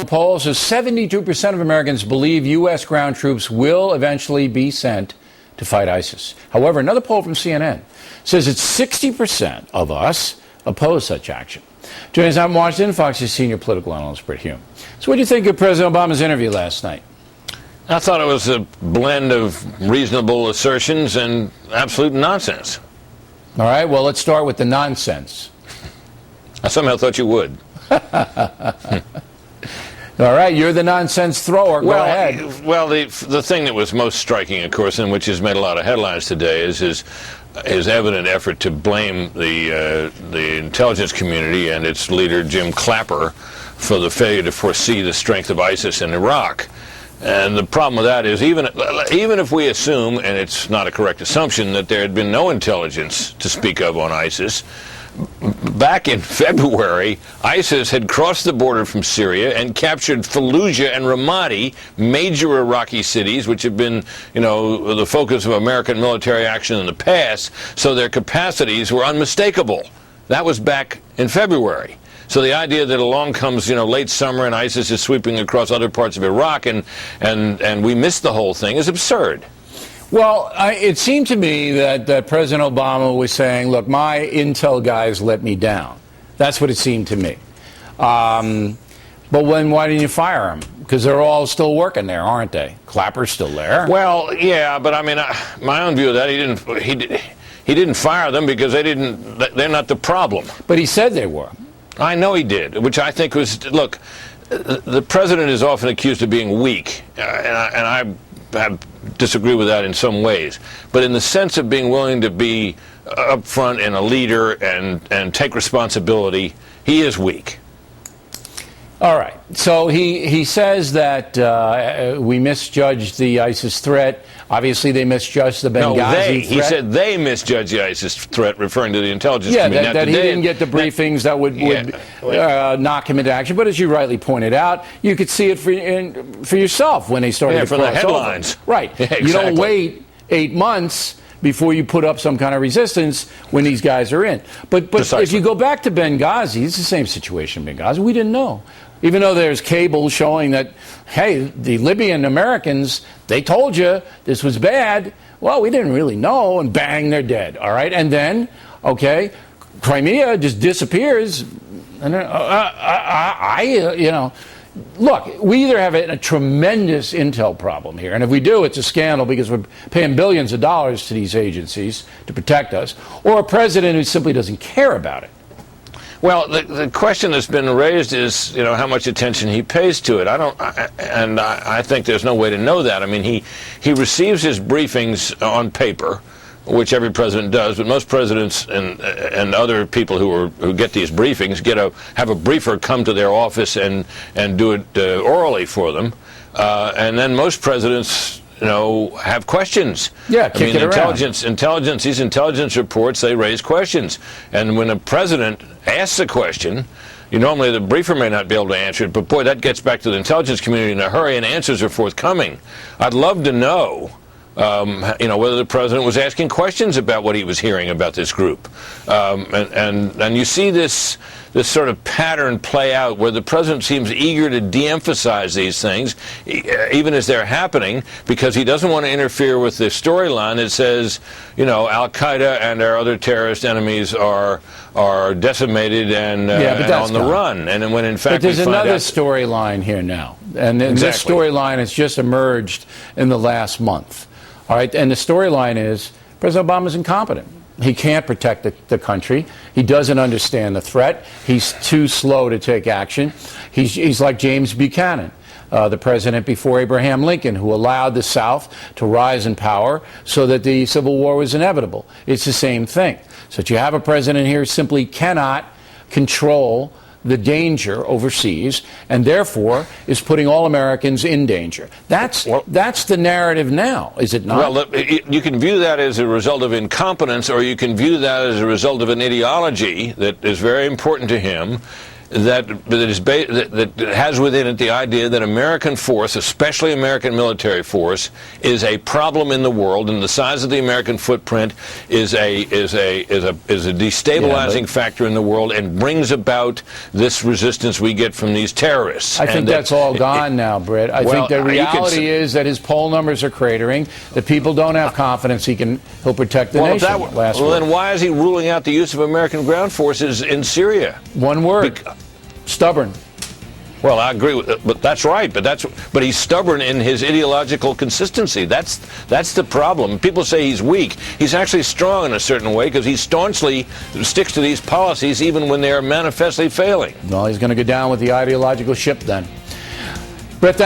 poll says 72% of Americans believe U.S. ground troops will eventually be sent to fight ISIS. However, another poll from CNN says that 60% of us oppose such action. Joining us out in Washington, Fox's senior political analyst, Birt Hume. So what do you think of President Obama's interview last night? I thought it was a blend of reasonable assertions and absolute nonsense. All right, well, let's start with the nonsense. I somehow thought you would. All right, you're the nonsense thrower. Go ahead. Well, the thing that was most striking, of course, and which has made a lot of headlines today, is his evident effort to blame the intelligence community and its leader, Jim Clapper, for the failure to foresee the strength of ISIS in Iraq. And the problem with that is even if we assume, and it's not a correct assumption, that there had been no intelligence to speak of on ISIS, back in February, ISIS had crossed the border from Syria and captured Fallujah and Ramadi, major Iraqi cities, which have been, the focus of American military action in the past, so their capacities were unmistakable. That was back in February. So the idea that along comes, late summer and ISIS is sweeping across other parts of Iraq and we missed the whole thing is absurd. Well, it seemed to me that President Obama was saying, look, my intel guys let me down. That's what it seemed to me. But why didn't you fire them? Because they're all still working there, aren't they? Clapper's still there. Well, yeah, but I mean, my own view of that, he didn't fire them because they're not the problem. But he said they were. I know he did, which I think was, look, the president is often accused of being weak, and I disagree with that in some ways. But in the sense of being willing to be upfront and a leader and take responsibility, he is weak. All right. So he says that we misjudged the ISIS threat. Obviously, they misjudged the Benghazi threat. He said they misjudged the ISIS threat, referring to the intelligence community. Yeah, that he didn't get the briefings that would knock him into action. But as you rightly pointed out, you could see it for yourself when they started to from cross the headlines. Over. Right. Yeah, exactly. You don't wait 8 months before you put up some kind of resistance when these guys are in. But if you go back to Benghazi, it's the same situation in Benghazi. We didn't know. Even though there's cable showing that, hey, the Libyan Americans, they told you this was bad. Well, we didn't really know, and bang, they're dead. All right, and then, okay, Crimea just disappears. And look, we either have a tremendous intel problem here, and if we do, it's a scandal because we're paying billions of dollars to these agencies to protect us, or a president who simply doesn't care about it. Well, the question that's been raised is, how much attention he pays to it. I think there's no way to know that. I mean, he receives his briefings on paper, which every president does, but most presidents and other people who get these briefings have a briefer come to their office and do it orally for them, and then most presidents have questions. Yeah, kick it around. These intelligence reports, they raise questions. And when a president asks a question, normally the briefer may not be able to answer it, but boy, that gets back to the intelligence community in a hurry and answers are forthcoming. I'd love to know, whether the president was asking questions about what he was hearing about this group. And you see this sort of pattern play out where the president seems eager to de-emphasize these things, even as they're happening, because he doesn't want to interfere with the storyline that says, Al-Qaeda and our other terrorist enemies are decimated and on the run. And when in fact, but there's another storyline here now, and this storyline has just emerged in the last month. All right, and the storyline is President Obama's incompetent. He can't protect the country. He doesn't understand the threat. He's too slow to take action. He's like James Buchanan, the president before Abraham Lincoln, who allowed the South to rise in power so that the Civil War was inevitable. It's the same thing. So that you have a president here who simply cannot control the danger overseas, and therefore is putting all Americans in danger. That's the narrative now, is it not? Well, you can view that as a result of incompetence, or you can view that as a result of an ideology that is very important to him, that has within it the idea that American force, especially American military force, is a problem in the world, and the size of the American footprint is a destabilizing factor in the world, and brings about this resistance we get from these terrorists. I think that's all gone now, Birt. I think the reality is that his poll numbers are cratering. That people don't have confidence he'll protect the nation. Then why is he ruling out the use of American ground forces in Syria? One word. Stubborn. Well, I agree with but that's right. But he's stubborn in his ideological consistency. That's the problem. People say he's weak. He's actually strong in a certain way because he staunchly sticks to these policies even when they are manifestly failing. Well, he's going to go down with the ideological ship then. Birt, thank